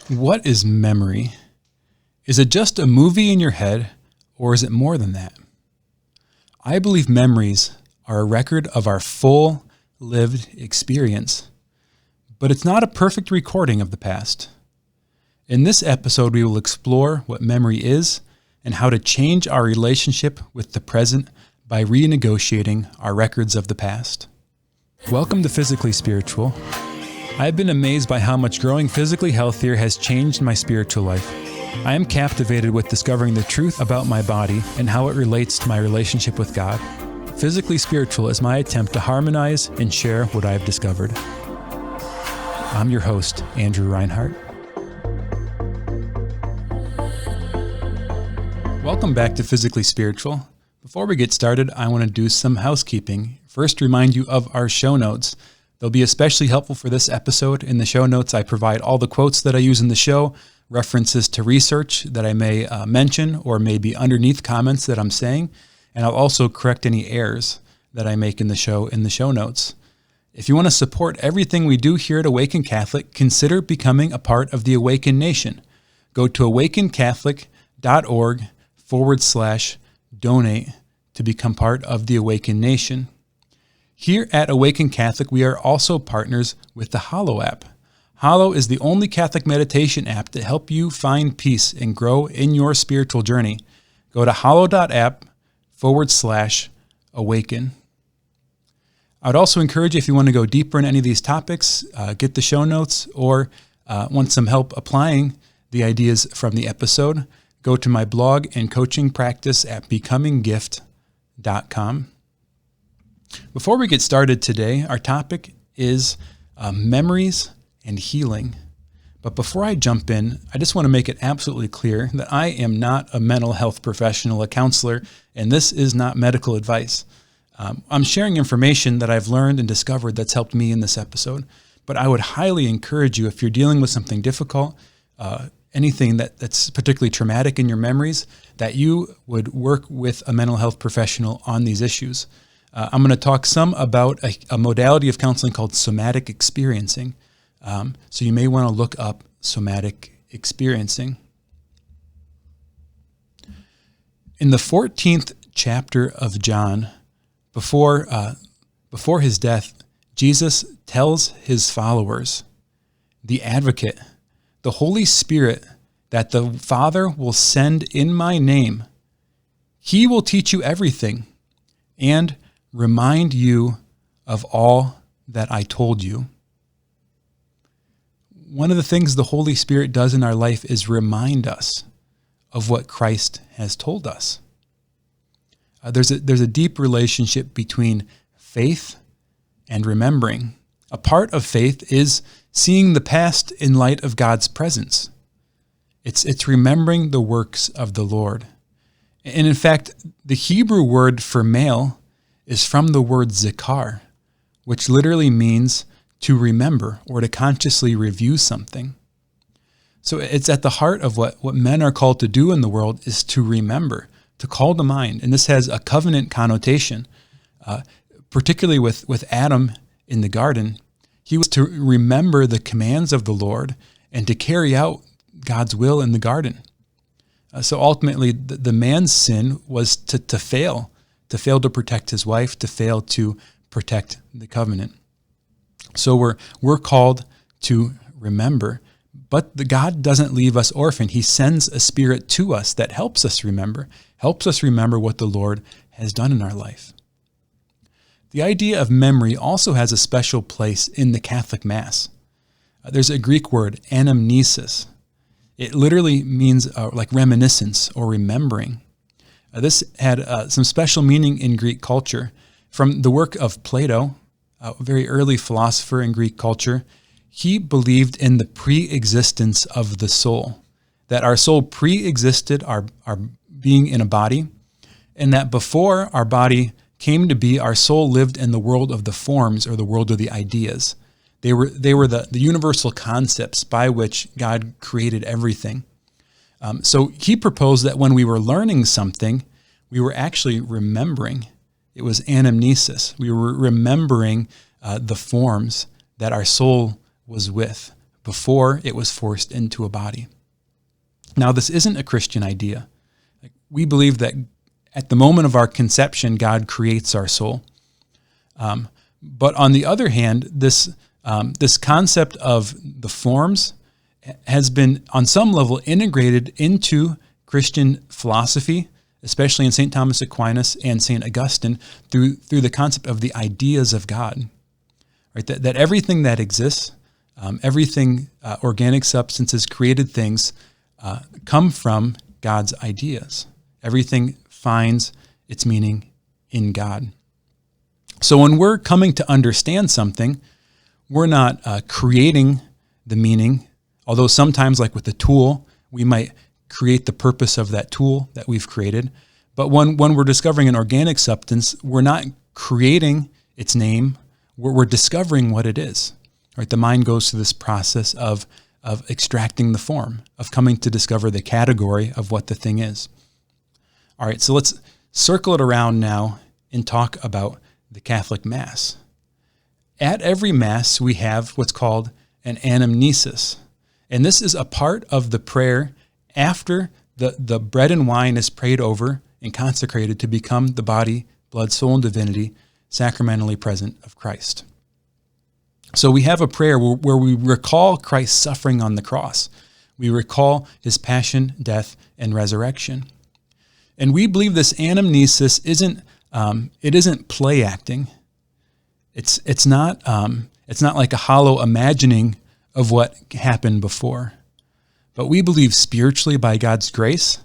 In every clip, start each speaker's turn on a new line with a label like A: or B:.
A: What is memory? Is it just a movie in your head, or is it more than that? I believe memories are a record of our full lived experience, but it's not a perfect recording of the past. In this episode, we will explore what memory is and how to change our relationship with the present by renegotiating our records of the past. Welcome to Physically Spiritual. I've been amazed by how much growing physically healthier has changed my spiritual life. I am captivated with discovering the truth about my body and how it relates to my relationship with God. Physically Spiritual is my attempt to harmonize and share what I have discovered. I'm your host, Andrew Reinhart. Welcome back to Physically Spiritual. Before we get started, I want to do some housekeeping. First, remind you of our show notes. They'll be especially helpful for this episode. In the show notes, I provide all the quotes that I use in the show, references to research that I may mention, or maybe underneath comments that I'm saying, and I'll also correct any errors that I make in the show notes. If you want to support everything we do here at Awaken Catholic, consider becoming a part of the Awaken Nation. Go to awakencatholic.org/donate to become part of the Awaken Nation. Here at Awaken Catholic, we are also partners with the Hallow app. Hallow is the only Catholic meditation app to help you find peace and grow in your spiritual journey. Go to hallow.app/awaken. I'd also encourage you, if you want to go deeper in any of these topics, get the show notes, or want some help applying the ideas from the episode, go to my blog and coaching practice at becominggift.com. Before we get started today, our topic is memories and healing. But before I jump in, I just want to make it absolutely clear that I am not a mental health professional, a counselor, and this is not medical advice. I'm sharing information that I've learned and discovered that's helped me in this episode. But I would highly encourage you, if you're dealing with something difficult, anything that's particularly traumatic in your memories, that you would work with a mental health professional on these issues. I'm going to talk some about a modality of counseling called somatic experiencing. So you may want to look up somatic experiencing. In the 14th chapter of John, before his death, Jesus tells his followers, the Advocate, the Holy Spirit that the Father will send in my name, he will teach you everything and remind you of all that I told you. One of the things the Holy Spirit does in our life is remind us of what Christ has told us. There's a deep relationship between faith and remembering. A part of faith is seeing the past in light of God's presence. It's remembering the works of the Lord. And in fact, the Hebrew word for male is from the word zikar, which literally means to remember or to consciously review something. So it's at the heart of what men are called to do in the world, is to remember, to call to mind. And this has a covenant connotation, particularly with Adam in the garden. He was to remember the commands of the Lord and to carry out God's will in the garden. So ultimately, the man's sin was to fail to protect his wife, to fail to protect the covenant. So we're called to remember, but God doesn't leave us orphaned. He sends a spirit to us that helps us remember what the Lord has done in our life. The idea of memory also has a special place in the Catholic Mass. There's a Greek word, anamnesis. It literally means like reminiscence or remembering. This had some special meaning in Greek culture. From the work of Plato, a very early philosopher in Greek culture, he believed in the pre-existence of the soul, that our soul pre-existed our being in a body, and that before our body came to be, our soul lived in the world of the forms, or the world of the ideas. They were the universal concepts by which God created everything. So he proposed that when we were learning something, we were actually remembering. It was anamnesis. We were remembering the forms that our soul was with before it was forced into a body. Now, this isn't a Christian idea. We believe that at the moment of our conception, God creates our soul. But on the other hand, this concept of the forms has been, on some level, integrated into Christian philosophy, especially in St. Thomas Aquinas and St. Augustine, through the concept of the ideas of God. Right? That everything that exists, everything, organic substances, created things, come from God's ideas. Everything finds its meaning in God. So when we're coming to understand something, we're not creating the meaning, although sometimes, like with a tool, we might create the purpose of that tool that we've created. But when we're discovering an organic substance, we're not creating its name, we're discovering what it is. Right? The mind goes through this process of extracting the form, of coming to discover the category of what the thing is. All right, so let's circle it around now and talk about the Catholic Mass. At every Mass, we have what's called an anamnesis. And this is a part of the prayer after the bread and wine is prayed over and consecrated to become the body, blood, soul, and divinity sacramentally present of Christ. So we have a prayer where we recall Christ's suffering on the cross. We recall his passion, death, and resurrection. And we believe this anamnesis isn't play acting. It's not like a hollow imagining of what happened before. But we believe spiritually, by God's grace,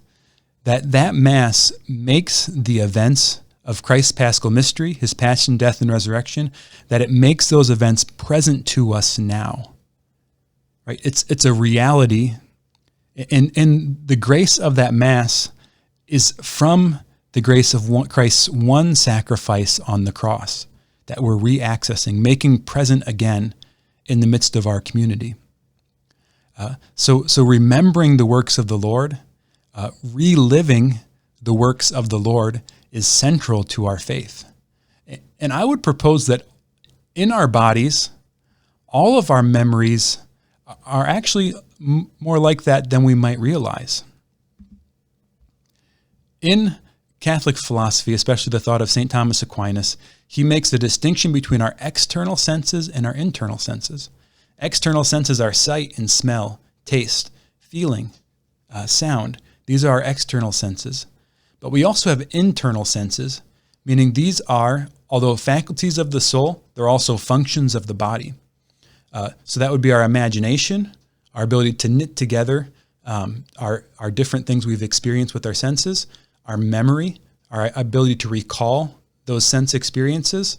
A: that Mass makes the events of Christ's paschal mystery, his passion, death, and resurrection, that it makes those events present to us now. Right? It's a reality, and the grace of that Mass is from the grace of Christ's one sacrifice on the cross that we're re-accessing, making present again in the midst of our community. So remembering the works of the Lord, reliving the works of the Lord is central to our faith. And I would propose that in our bodies, all of our memories are actually more like that than we might realize. In Catholic philosophy, especially the thought of St. Thomas Aquinas, he makes a distinction between our external senses and our internal senses. External senses are sight and smell, taste, feeling, sound. These are our external senses. But we also have internal senses, meaning these are, although faculties of the soul, they're also functions of the body. So that would be our imagination, our ability to knit together our different things we've experienced with our senses, our memory, our ability to recall those sense experiences,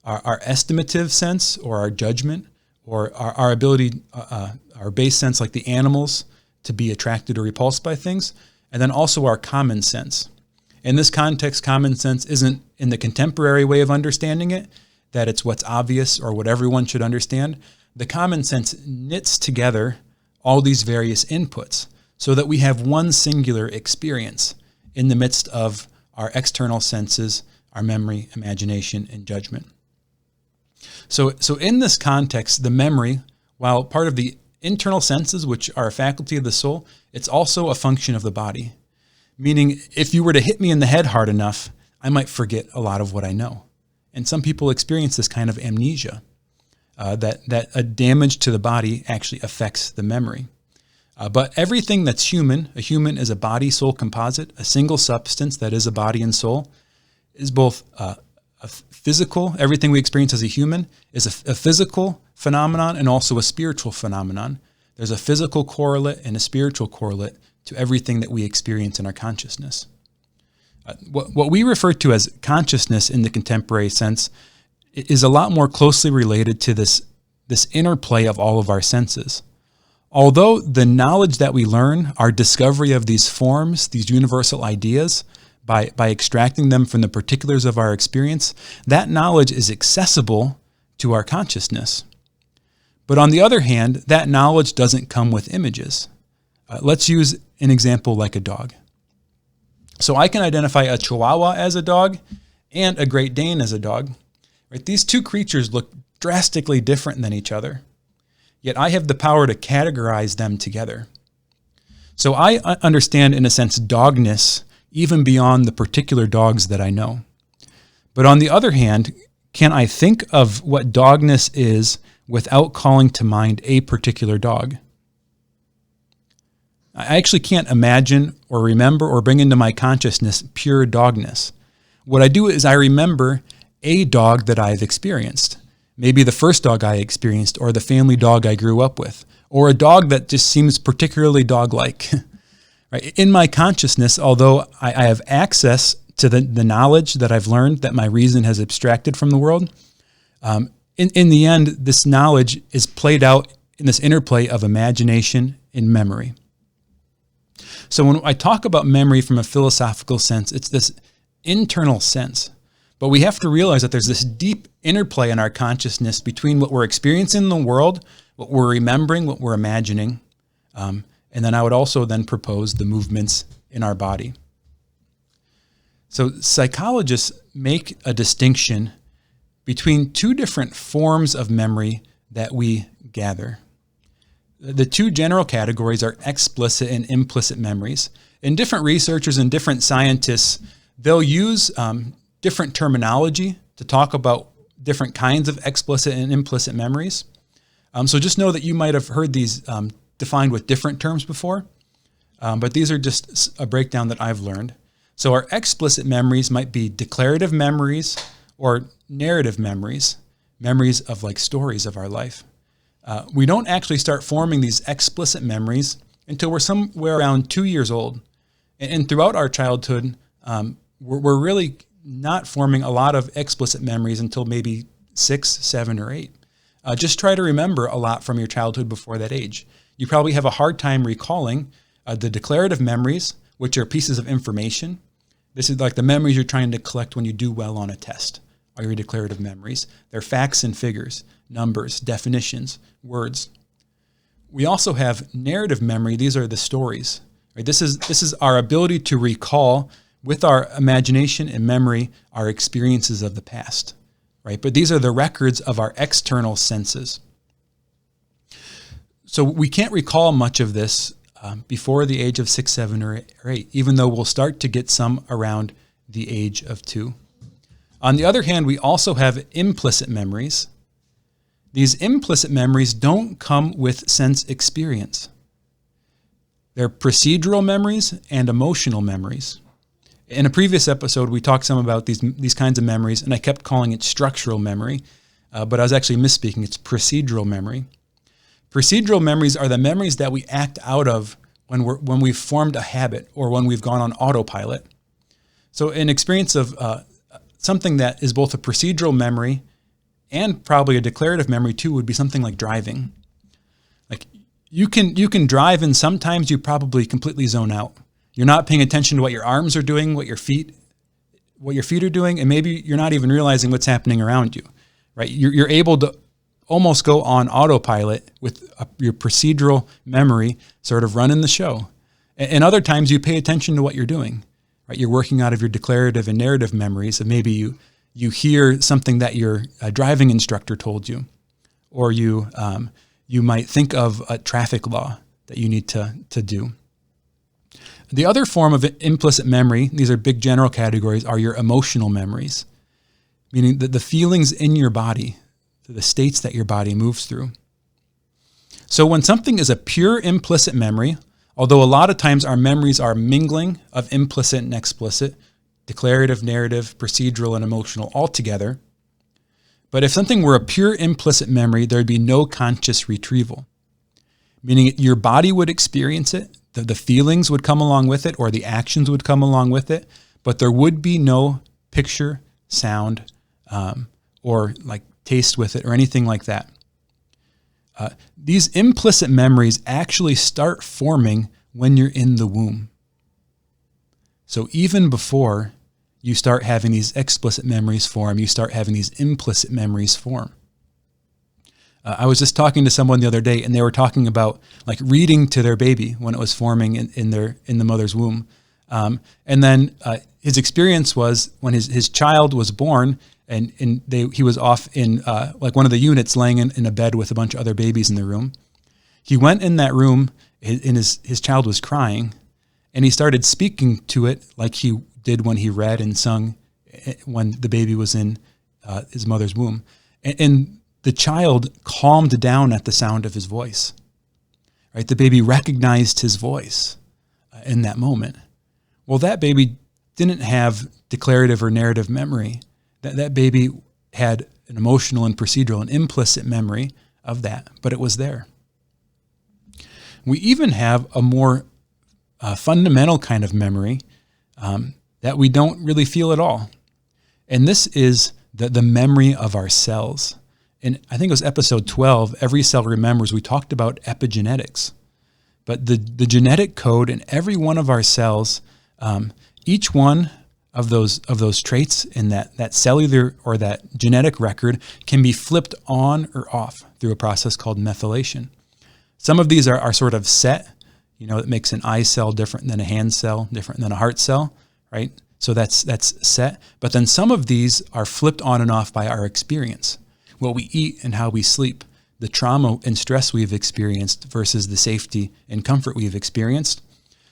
A: our estimative sense or our judgment, or our ability, our base sense like the animals to be attracted or repulsed by things, and then also our common sense. In this context, common sense isn't in the contemporary way of understanding it, that it's what's obvious or what everyone should understand. The common sense knits together all these various inputs so that we have one singular experience in the midst of our external senses, our memory, imagination, and judgment. So in this context, the memory, while part of the internal senses, which are a faculty of the soul, it's also a function of the body. Meaning, if you were to hit me in the head hard enough, I might forget a lot of what I know. And some people experience this kind of amnesia, that a damage to the body actually affects the memory. But everything that's human, a human is a body-soul composite, a single substance that is a body and soul, is both a physical, everything we experience as a human is a physical phenomenon and also a spiritual phenomenon. There's a physical correlate and a spiritual correlate to everything that we experience in our consciousness. What we refer to as consciousness in the contemporary sense is a lot more closely related to this interplay of all of our senses. Although the knowledge that we learn, our discovery of these forms, these universal ideas, by extracting them from the particulars of our experience, that knowledge is accessible to our consciousness. But on the other hand, that knowledge doesn't come with images. Let's use an example like a dog. So I can identify a Chihuahua as a dog and a Great Dane as a dog. Right? These two creatures look drastically different than each other. yet I have the power to categorize them together. So I understand, in a sense, dogness even beyond the particular dogs that I know. But on the other hand, can I think of what dogness is without calling to mind a particular dog? I actually can't imagine or remember or bring into my consciousness pure dogness. What I do is I remember a dog that I've experienced. Maybe the first dog I experienced, or the family dog I grew up with, or a dog that just seems particularly dog-like. Right? In my consciousness, although I have access to the knowledge that I've learned that my reason has abstracted from the world, in the end, this knowledge is played out in this interplay of imagination and memory. So when I talk about memory from a philosophical sense, it's this internal sense. But we have to realize that there's this deep interplay in our consciousness between what we're experiencing in the world, what we're remembering, what we're imagining. And then I would also then propose the movements in our body. So psychologists make a distinction between two different forms of memory that we gather. The two general categories are explicit and implicit memories. And different researchers and different scientists, they'll use different terminology to talk about different kinds of explicit and implicit memories. So just know that you might have heard these defined with different terms before, but these are just a breakdown that I've learned. So our explicit memories might be declarative memories or narrative memories, memories of like stories of our life. We don't actually start forming these explicit memories until we're somewhere around 2 years old. And throughout our childhood, we're really not forming a lot of explicit memories until maybe 6, 7, or 8. Just try to remember a lot from your childhood before that age. You probably have a hard time recalling the declarative memories, which are pieces of information. This is like the memories you're trying to collect when you do well on a test, are your declarative memories. They're facts and figures, numbers, definitions, words. We also have narrative memory. These are the stories. Right? This is our ability to recall with our imagination and memory our experiences of the past. Right? But these are the records of our external senses. So we can't recall much of this before the age of 6, 7, or 8, even though we'll start to get some around the age of 2. On the other hand, we also have implicit memories. These implicit memories don't come with sense experience. They're procedural memories and emotional memories. In a previous episode, we talked some about these kinds of memories, and I kept calling it structural memory, but I was actually misspeaking. It's procedural memory. Procedural memories are the memories that we act out of when we've formed a habit or when we've gone on autopilot. So an experience of something that is both a procedural memory and probably a declarative memory too would be something like driving. Like you can drive, and sometimes you probably completely zone out. You're not paying attention to what your arms are doing, what your feet are doing, and maybe you're not even realizing what's happening around you. Right? You're able to almost go on autopilot with your procedural memory sort of running the show. And other times you pay attention to what you're doing. Right? You're working out of your declarative and narrative memories. And maybe you hear something that your driving instructor told you, or you might think of a traffic law that you need to do. The other form of implicit memory, these are big general categories, are your emotional memories, meaning the feelings in your body, the states that your body moves through. So when something is a pure implicit memory, although a lot of times our memories are mingling of implicit and explicit, declarative, narrative, procedural, and emotional all together. But if something were a pure implicit memory, there'd be no conscious retrieval, meaning your body would experience it, the feelings would come along with it, or the actions would come along with it, but there would be no picture, sound, or like taste with it or anything like that. These implicit memories actually start forming when you're in the womb. So even before you start having these explicit memories form, you start having these implicit memories form. I was just talking to someone the other day, and they were talking about like reading to their baby when it was forming in the mother's womb. And then his experience was when his child was born, he was off in like one of the units, laying in a bed with a bunch of other babies in the room. He went in that room, and his child was crying, and he started speaking to it like he did when he read and sung when the baby was in his mother's womb. And the child calmed down at the sound of his voice. Right? The baby recognized his voice in that moment. Well, that baby didn't have declarative or narrative memory. That baby had an emotional and procedural and implicit memory of that, but it was there. We even have a more fundamental kind of memory that we don't really feel at all. And this is the memory of our cells. And I think it was episode 12, Every Cell Remembers, we talked about epigenetics. But the genetic code in every one of our cells, each one of those traits in that cellular or that genetic record can be flipped on or off through a process called methylation. Some of these are sort of set. It makes an eye cell different than a hand cell, different than a heart cell, right? So that's set. But then some of these are flipped on and off by our experience, what we eat and how we sleep, the trauma and stress we've experienced versus the safety and comfort we've experienced.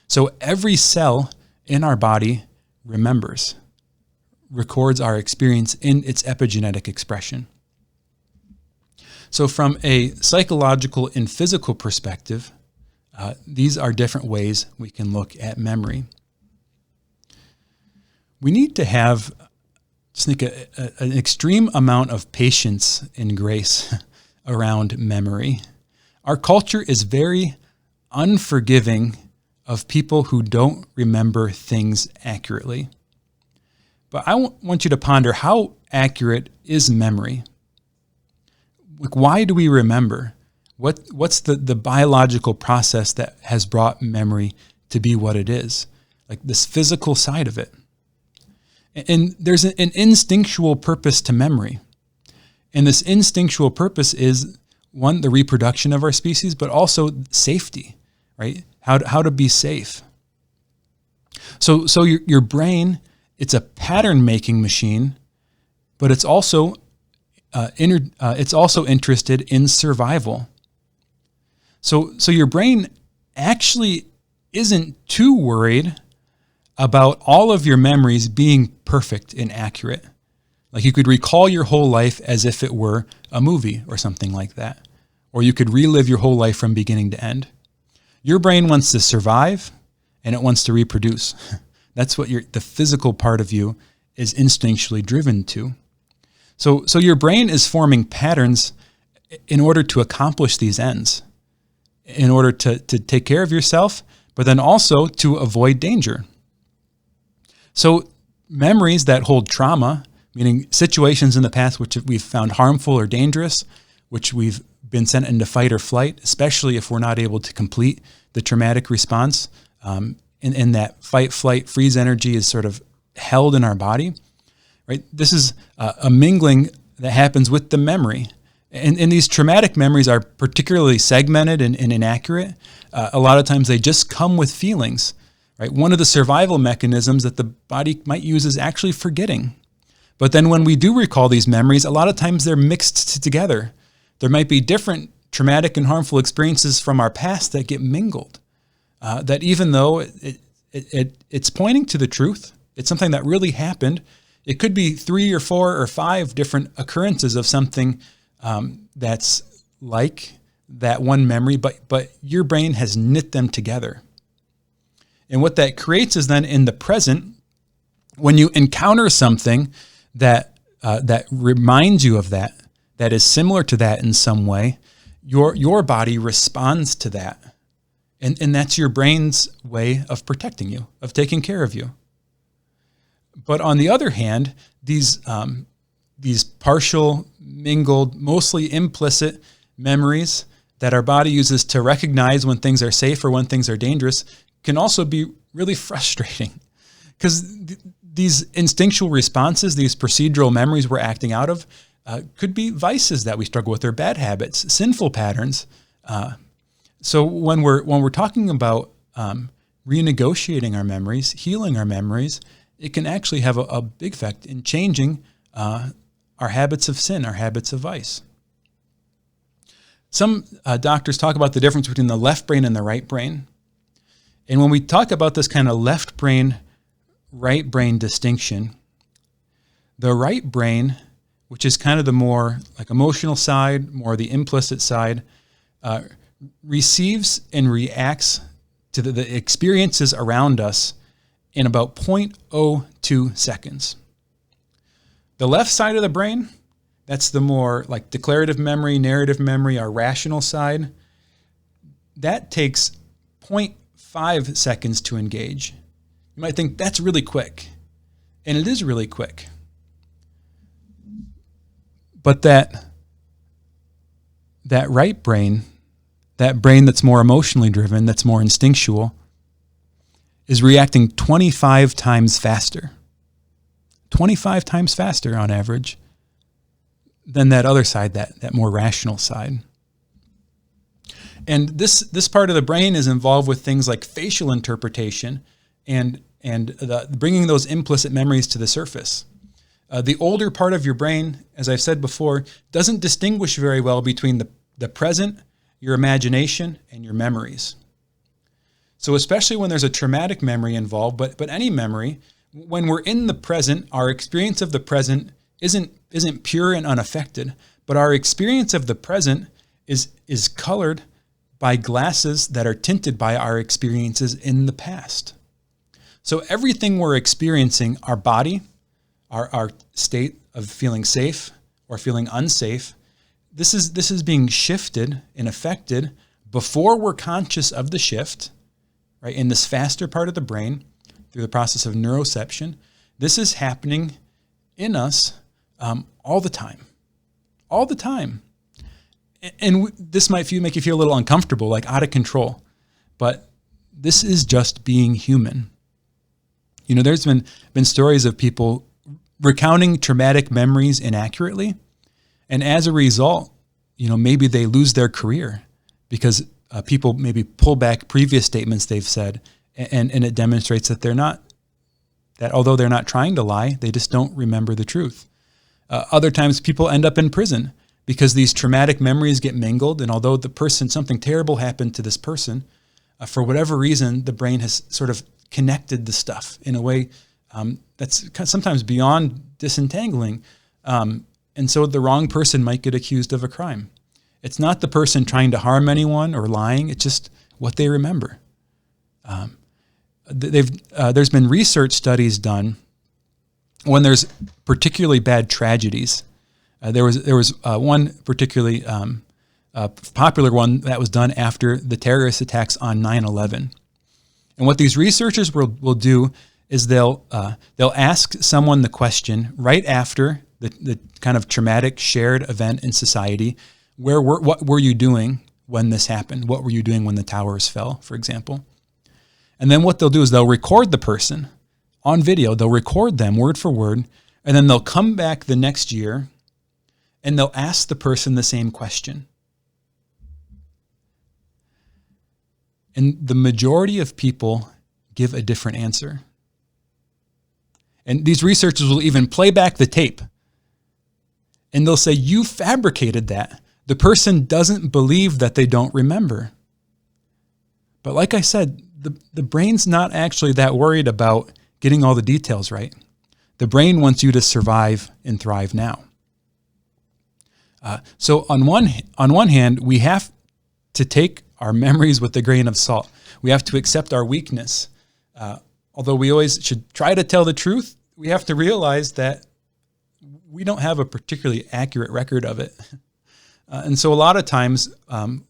A: So every cell in our body records our experience in its epigenetic expression. So from a psychological and physical perspective, these are different ways we can look at memory. We need to have an extreme amount of patience and grace around memory. Our culture is very unforgiving of people who don't remember things accurately. But I want you to ponder, how accurate is memory? Like, why do we remember? What's the biological process that has brought memory to be what it is? Like this physical side of it. And there's an instinctual purpose to memory. And this instinctual purpose is, one, the reproduction of our species, but also safety, right? How to be safe. So your brain, it's a pattern-making machine, but it's also interested in survival. So your brain actually isn't too worried about all of your memories being perfect and accurate. Like you could recall your whole life as if it were a movie or something like that. Or you could relive your whole life from beginning to end. Your brain wants to survive and it wants to reproduce. That's what the physical part of you is instinctually driven to. So your brain is forming patterns in order to accomplish these ends, in order to take care of yourself, but then also to avoid danger. So memories that hold trauma, meaning situations in the past which we've found harmful or dangerous, which we've been sent into fight or flight, especially if we're not able to complete the traumatic response, and that fight, flight, freeze energy is sort of held in our body, right? This is a mingling that happens with the memory. And these traumatic memories are particularly segmented and inaccurate. A lot of times they just come with feelings. Right? One of the survival mechanisms that the body might use is actually forgetting. But then when we do recall these memories, a lot of times they're mixed together. There might be different traumatic and harmful experiences from our past that get mingled. That even though it's pointing to the truth, it's something that really happened, it could be 3 or 4 or 5 different occurrences of something that's like that one memory, but your brain has knit them together. And what that creates is then in the present, when you encounter something that reminds you of that is similar to that in some way, your body responds to that. And that's your brain's way of protecting you, of taking care of you. But on the other hand, these partial, mingled, mostly implicit memories that our body uses to recognize when things are safe or when things are dangerous can also be really frustrating, because these instinctual responses, these procedural memories we're acting out of, could be vices that we struggle with, or bad habits, sinful patterns. So when we're talking about renegotiating our memories, healing our memories, it can actually have a big effect in changing our habits of sin, our habits of vice. Some doctors talk about the difference between the left brain and the right brain. And when we talk about this kind of left brain, right brain distinction, the right brain, which is kind of the more like emotional side, more the implicit side, receives and reacts to the experiences around us in about 0.02 seconds. The left side of the brain, that's the more like declarative memory, narrative memory, our rational side. That takes 0.5 seconds to engage. You might think that's really quick, and it is really quick. But that right brain, that brain that's more emotionally driven, that's more instinctual, is reacting 25 times faster. 25 times faster on average than that other side, that more rational side. And this part of the brain is involved with things like facial interpretation and bringing those implicit memories to the surface. The older part of your brain, as I've said before, doesn't distinguish very well between the present, your imagination, and your memories. So especially when there's a traumatic memory involved, but any memory, when we're in the present, our experience of the present isn't pure and unaffected, but our experience of the present is colored by glasses that are tinted by our experiences in the past. So everything we're experiencing, our body, our state of feeling safe or feeling unsafe, this is being shifted and affected before we're conscious of the shift, right? In this faster part of the brain, through the process of neuroception, this is happening in us all the time. And this might make you feel a little uncomfortable, like out of control, but this is just being human. You know, there's been stories of people recounting traumatic memories inaccurately, and as a result, you know, maybe they lose their career because people maybe pull back previous statements they've said, and it demonstrates that although they're not trying to lie, they just don't remember the truth. Other times people end up in prison because these traumatic memories get mingled, and although something terrible happened to this person, for whatever reason, the brain has sort of connected the stuff in a way that's sometimes beyond disentangling. And so the wrong person might get accused of a crime. It's not the person trying to harm anyone or lying, it's just what they remember. There's been research studies done when there's particularly bad tragedies. There was one particularly popular one that was done after the terrorist attacks on 9/11. And what these researchers will do is they'll ask someone the question right after the kind of traumatic shared event in society, what were you doing when this happened? What were you doing when the towers fell, for example? And then what they'll do is they'll record the person on video. They'll record them word for word, and then they'll come back the next year and they'll ask the person the same question. And the majority of people give a different answer. And these researchers will even play back the tape. And they'll say, you fabricated that. The person doesn't believe that they don't remember. But like I said, the brain's not actually that worried about getting all the details right. The brain wants you to survive and thrive now. So on one hand, we have to take our memories with a grain of salt. We have to accept our weakness. Although we always should try to tell the truth, we have to realize that we don't have a particularly accurate record of it. And so a lot of times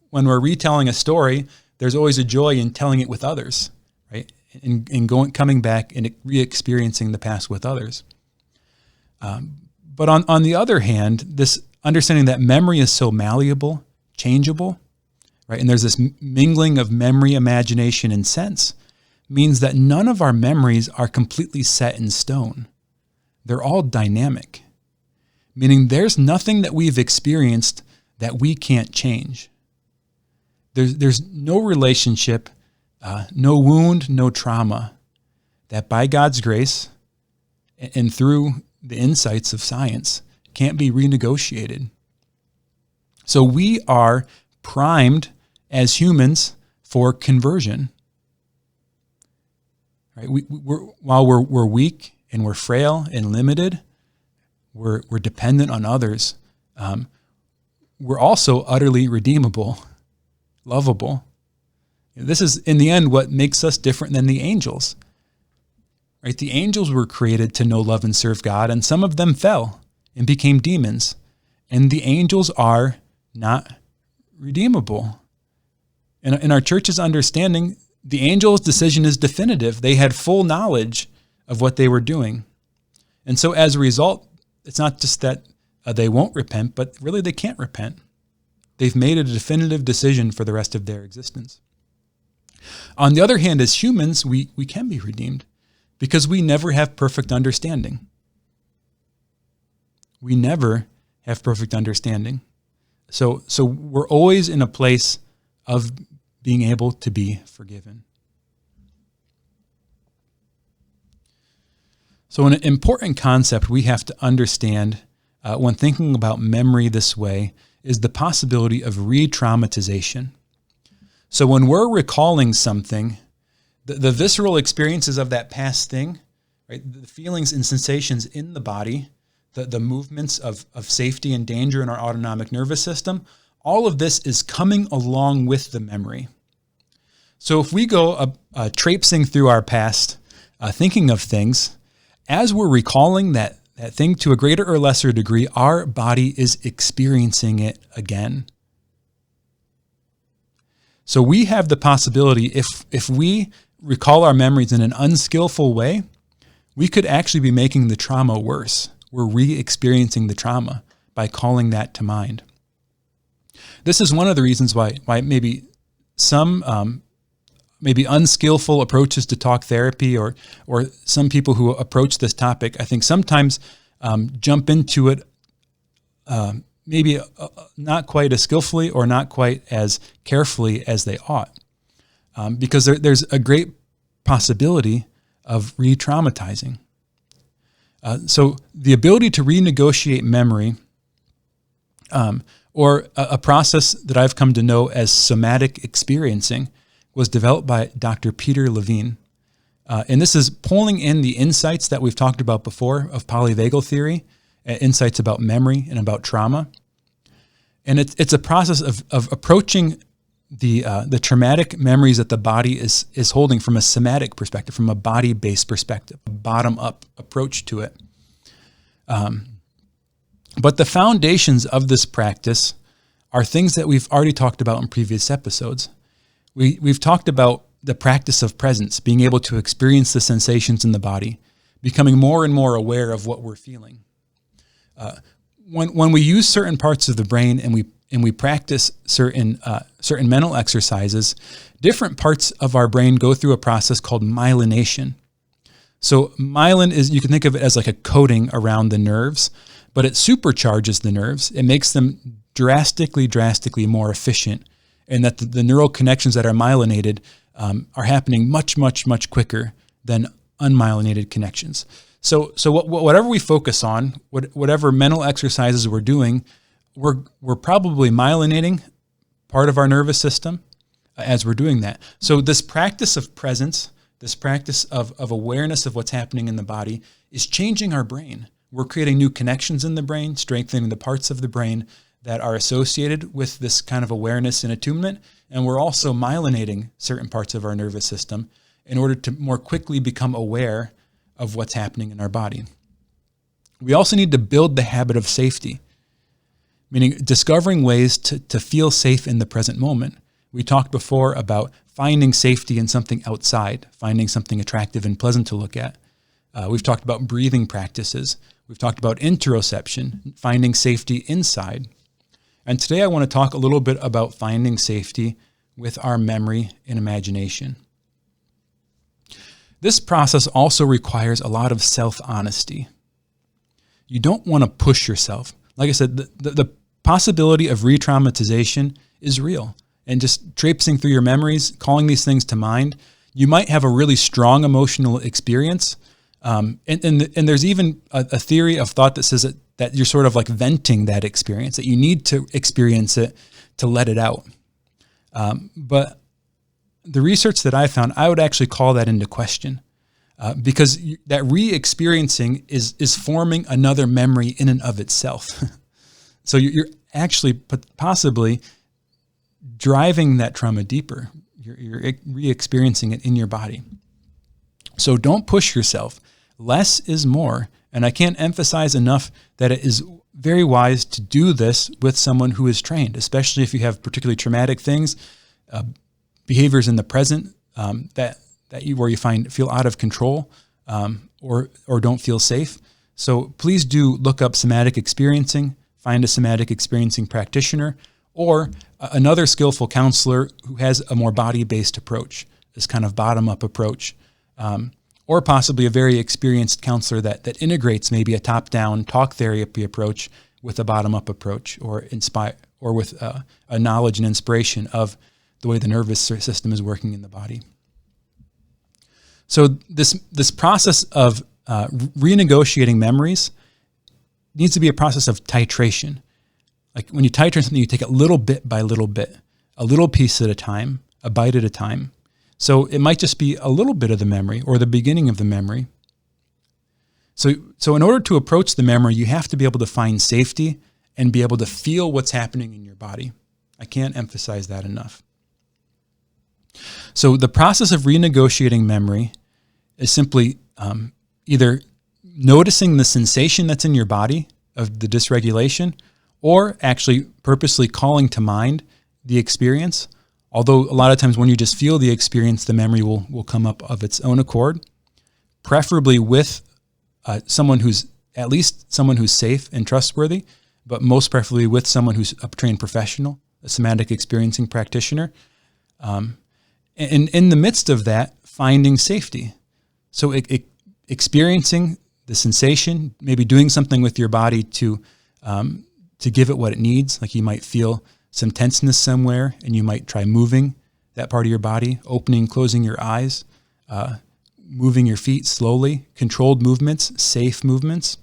A: when we're retelling a story, there's always a joy in telling it with others, right? In coming back and re-experiencing the past with others. But on the other hand, this understanding that memory is so malleable, changeable, right? And there's this mingling of memory, imagination, and sense, means that none of our memories are completely set in stone. They're all dynamic, meaning there's nothing that we've experienced that we can't change. There's no relationship, no wound, no trauma that by God's grace and through the insights of science can't be renegotiated. So we are primed as humans for conversion. Right? While we're weak and we're frail and limited, we're dependent on others. We're also utterly redeemable, lovable. This is, in the end, what makes us different than the angels. Right? The angels were created to know, love, and serve God, and some of them fell and became demons. And the angels are not redeemable. In our church's understanding, the angels' decision is definitive. They had full knowledge of what they were doing. And so as a result, it's not just that they won't repent, but really they can't repent. They've made a definitive decision for the rest of their existence. On the other hand, as humans, we can be redeemed because we never have perfect understanding. We never have perfect understanding. So we're always in a place of being able to be forgiven. So an important concept we have to understand when thinking about memory this way is the possibility of re-traumatization. So when we're recalling something, the visceral experiences of that past thing, right, the feelings and sensations in the body, the movements of safety and danger in our autonomic nervous system, all of this is coming along with the memory. So if we go traipsing through our past, thinking of things, as we're recalling that thing to a greater or lesser degree, our body is experiencing it again. So we have the possibility, if we recall our memories in an unskillful way, we could actually be making the trauma worse. We're re-experiencing the trauma by calling that to mind. This is one of the reasons why maybe some maybe unskillful approaches to talk therapy or some people who approach this topic, I think sometimes jump into it maybe not quite as skillfully or not quite as carefully as they ought, because there's a great possibility of re-traumatizing. So the ability to renegotiate memory, or a process that I've come to know as somatic experiencing, was developed by Dr. Peter Levine. And this is pulling in the insights that we've talked about before of polyvagal theory, insights about memory and about trauma. And it's a process of approaching the traumatic memories that the body is holding from a somatic perspective, from a body-based perspective, a bottom-up approach to it. But the foundations of this practice are things that we've already talked about in previous episodes. We've talked about the practice of presence, being able to experience the sensations in the body, becoming more and more aware of what we're feeling. When we use certain parts of the brain and we practice certain mental exercises, different parts of our brain go through a process called myelination. So myelin is, you can think of it as like a coating around the nerves, but it supercharges the nerves. It makes them drastically more efficient, and that the neural connections that are myelinated are happening much quicker than unmyelinated connections. So whatever we focus on, whatever mental exercises we're doing, we're probably myelinating part of our nervous system as we're doing that. So this practice of presence, this practice of awareness of what's happening in the body is changing our brain. We're creating new connections in the brain, strengthening the parts of the brain that are associated with this kind of awareness and attunement. And we're also myelinating certain parts of our nervous system in order to more quickly become aware of what's happening in our body. We also need to build the habit of safety, meaning discovering ways to feel safe in the present moment. We talked before about finding safety in something outside, finding something attractive and pleasant to look at. We've talked about breathing practices. We've talked about interoception, finding safety inside. And today I want to talk a little bit about finding safety with our memory and imagination. This process also requires a lot of self-honesty. You don't want to push yourself. Like I said, the possibility of re-traumatization is real. And just traipsing through your memories, calling these things to mind, you might have a really strong emotional experience. And there's even a theory of thought that says that that you're sort of like venting that experience, that you need to experience it to let it out. But the research that I found, I would actually call that into question, because that re-experiencing is forming another memory in and of itself. So you're actually possibly driving that trauma deeper. You're re-experiencing it in your body. So don't push yourself. Less is more. And I can't emphasize enough that it is very wise to do this with someone who is trained, especially if you have particularly traumatic things, behaviors in the present where you feel out of control, or don't feel safe. So please do look up somatic experiencing, find a somatic experiencing practitioner, or another skillful counselor who has a more body-based approach, this kind of bottom-up approach, or possibly a very experienced counselor that integrates maybe a top-down talk therapy approach with a bottom-up approach, or with a knowledge and inspiration of the way the nervous system is working in the body. So this process of renegotiating memories needs to be a process of titration. Like when you titrate something, you take it little bit by little bit, a little piece at a time, a bite at a time. So it might just be a little bit of the memory or the beginning of the memory. So in order to approach the memory, you have to be able to find safety and be able to feel what's happening in your body. I can't emphasize that enough. So the process of renegotiating memory is simply either noticing the sensation that's in your body of the dysregulation, or actually purposely calling to mind the experience. Although a lot of times when you just feel the experience, the memory will come up of its own accord, preferably with someone who's safe and trustworthy, but most preferably with someone who's a trained professional, a somatic experiencing practitioner. And in the midst of that, finding safety. So experiencing the sensation, maybe doing something with your body to give it what it needs. Like you might feel some tenseness somewhere, and you might try moving that part of your body, opening, closing your eyes, moving your feet slowly, controlled movements, safe movements.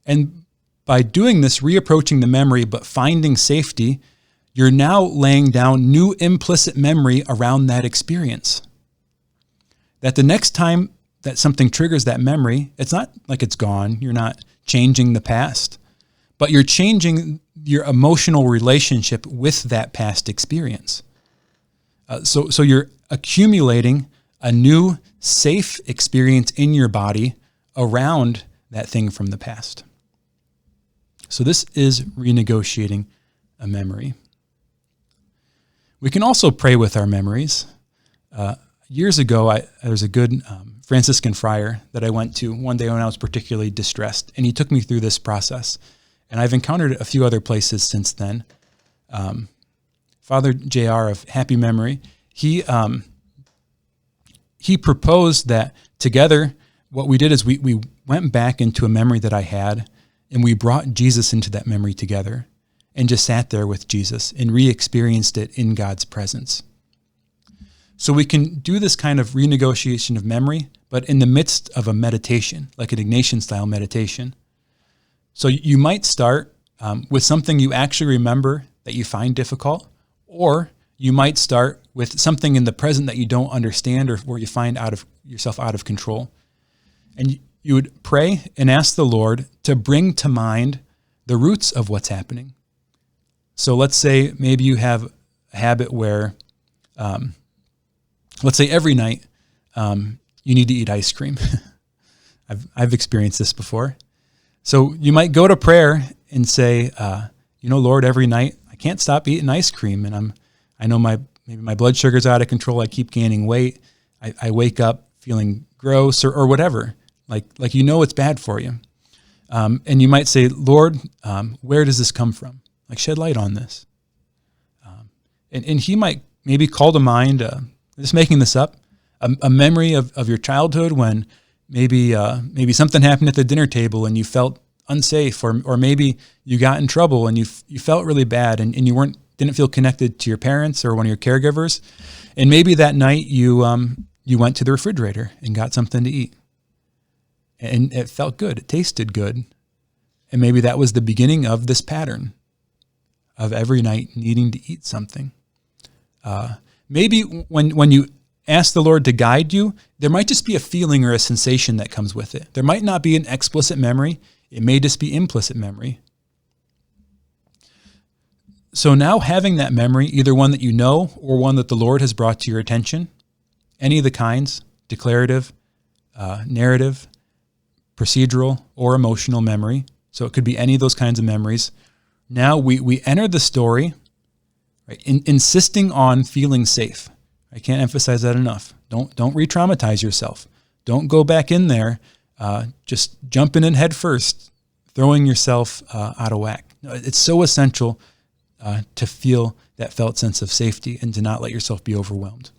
A: And by doing this, reapproaching the memory, but finding safety, you're now laying down new implicit memory around that experience. That the next time that something triggers that memory, it's not like it's gone. You're not changing the past, but you're changing your emotional relationship with that past experience. So you're accumulating a new safe experience in your body around that thing from the past. So this is renegotiating a memory. We can also pray with our memories. Years ago, there was a good Franciscan friar that I went to one day when I was particularly distressed, and he took me through this process. And I've encountered it a few other places since then. Father JR of happy memory, he proposed that together, what we did is we went back into a memory that I had, and we brought Jesus into that memory together and just sat there with Jesus and re-experienced it in God's presence. So we can do this kind of renegotiation of memory, but in the midst of a meditation, like an Ignatian-style meditation. So you might start with something you actually remember that you find difficult, or you might start with something in the present that you don't understand or where you find yourself out of control. And you would pray and ask the Lord to bring to mind the roots of what's happening. So let's say maybe you have a habit where, let's say every night you need to eat ice cream. I've experienced this before. So you might go to prayer and say, Lord, every night I can't stop eating ice cream, and I know maybe my blood sugar's out of control. I keep gaining weight. I wake up feeling gross or whatever. Like it's bad for you. And you might say, Lord, where does this come from? Like shed light on this. And he might maybe call to mind, just making this up, a memory of your childhood when maybe something happened at the dinner table and you felt unsafe, or maybe you got in trouble and you felt really bad and you didn't feel connected to your parents or one of your caregivers. And maybe that night you went to the refrigerator and got something to eat. And it felt good. It tasted good. And maybe that was the beginning of this pattern of every night needing to eat something. Maybe when you ask the Lord to guide you, there might just be a feeling or a sensation that comes with it. There might not be an explicit memory. It may just be implicit memory. So now having that memory, either one that you know or one that the Lord has brought to your attention, any of the kinds, declarative, narrative, procedural, or emotional memory. So it could be any of those kinds of memories. Now we enter the story, right, insisting on feeling safe. I can't emphasize that enough. Don't re-traumatize yourself. Don't go back in there, just jumping in head first, throwing yourself out of whack. No, it's so essential to feel that felt sense of safety and to not let yourself be overwhelmed.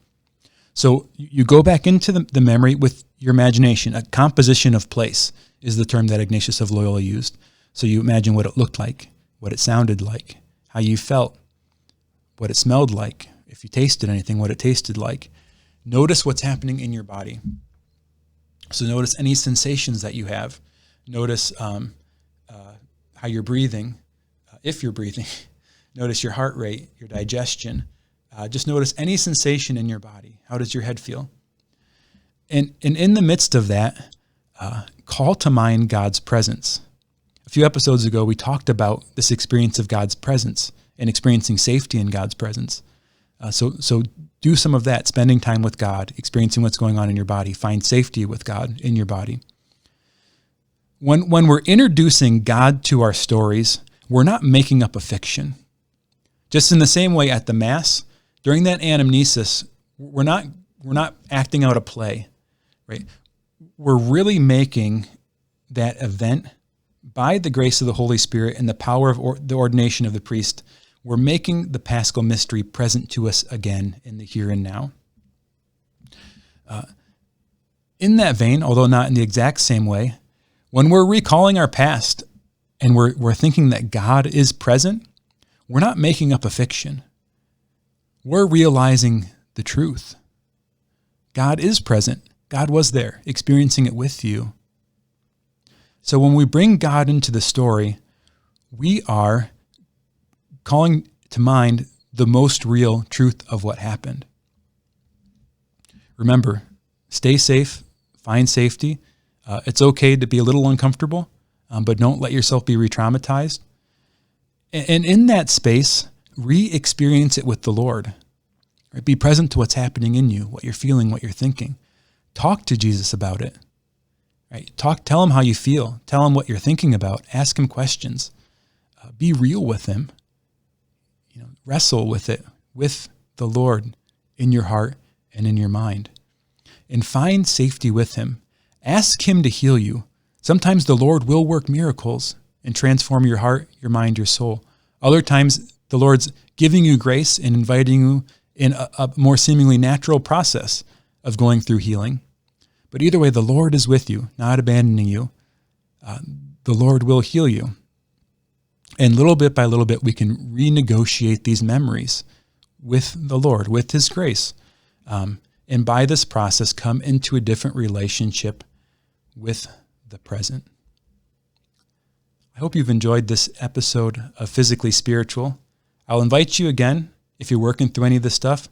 A: So you go back into the memory with your imagination. A composition of place is the term that Ignatius of Loyola used. So you imagine what it looked like, what it sounded like, how you felt, what it smelled like, if you tasted anything, what it tasted like. Notice what's happening in your body. So notice any sensations that you have. Notice how you're breathing, if you're breathing. Notice your heart rate, your digestion. Just notice any sensation in your body. How does your head feel? And in the midst of that, call to mind God's presence. A few episodes ago, we talked about this experience of God's presence and experiencing safety in God's presence. So do some of that, spending time with God, experiencing what's going on in your body. Find safety with God in your body. When we're introducing God to our stories, we're not making up a fiction. Just in the same way at the Mass, during that anamnesis, we're not acting out a play, right? We're really making that event by the grace of the Holy Spirit and the power of the ordination of the priest. We're making the Paschal mystery present to us again in the here and now. In that vein, although not in the exact same way, when we're recalling our past and we're thinking that God is present, we're not making up a fiction. We're realizing the truth. God is present. God was there, experiencing it with you. So when we bring God into the story, we are calling to mind the most real truth of what happened. Remember, stay safe, find safety. It's okay to be a little uncomfortable, but don't let yourself be re-traumatized. And in that space, re-experience it with the Lord. Right? Be present to what's happening in you, what you're feeling, what you're thinking. Talk to Jesus about it. Right? Tell him how you feel. Tell him what you're thinking about. Ask him questions. Be real with him. Wrestle with it, with the Lord in your heart and in your mind. And find safety with him. Ask him to heal you. Sometimes the Lord will work miracles and transform your heart, your mind, your soul. Other times, the Lord's giving you grace and inviting you in a more seemingly natural process of going through healing. But either way, the Lord is with you, not abandoning you. The Lord will heal you. And little bit by little bit, we can renegotiate these memories with the Lord, with his grace. And by this process, come into a different relationship with the present. I hope you've enjoyed this episode of Physically Spiritual. I'll invite you again, if you're working through any of this stuff,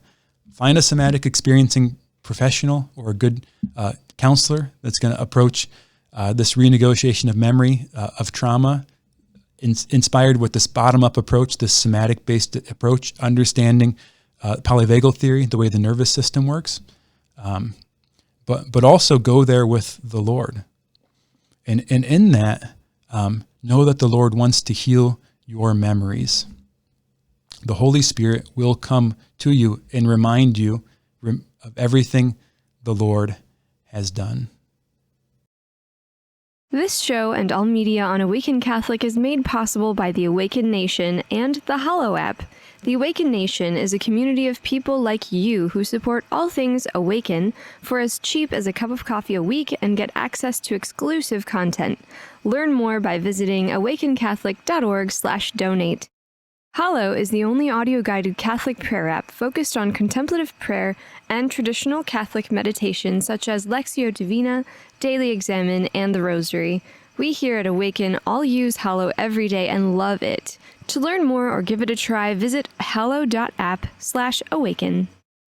A: find a somatic experiencing professional or a good counselor that's going to approach this renegotiation of memory, of trauma, inspired with this bottom-up approach, this somatic-based approach, understanding polyvagal theory, the way the nervous system works, but also go there with the Lord. And in that, know that the Lord wants to heal your memories. The Holy Spirit will come to you and remind you of everything the Lord has done.
B: This show and all media on Awaken Catholic is made possible by the Awaken Nation and the Hallow app. The Awaken Nation is a community of people like you who support all things Awaken for as cheap as a cup of coffee a week and get access to exclusive content. Learn more by visiting awakencatholic.org/donate. Hallow is the only audio-guided Catholic prayer app focused on contemplative prayer and traditional Catholic meditation such as Lectio Divina, Daily Examen, and the Rosary. We here at Awaken all use Hallow every day and love it. To learn more or give it a try, visit hallow.app/awaken.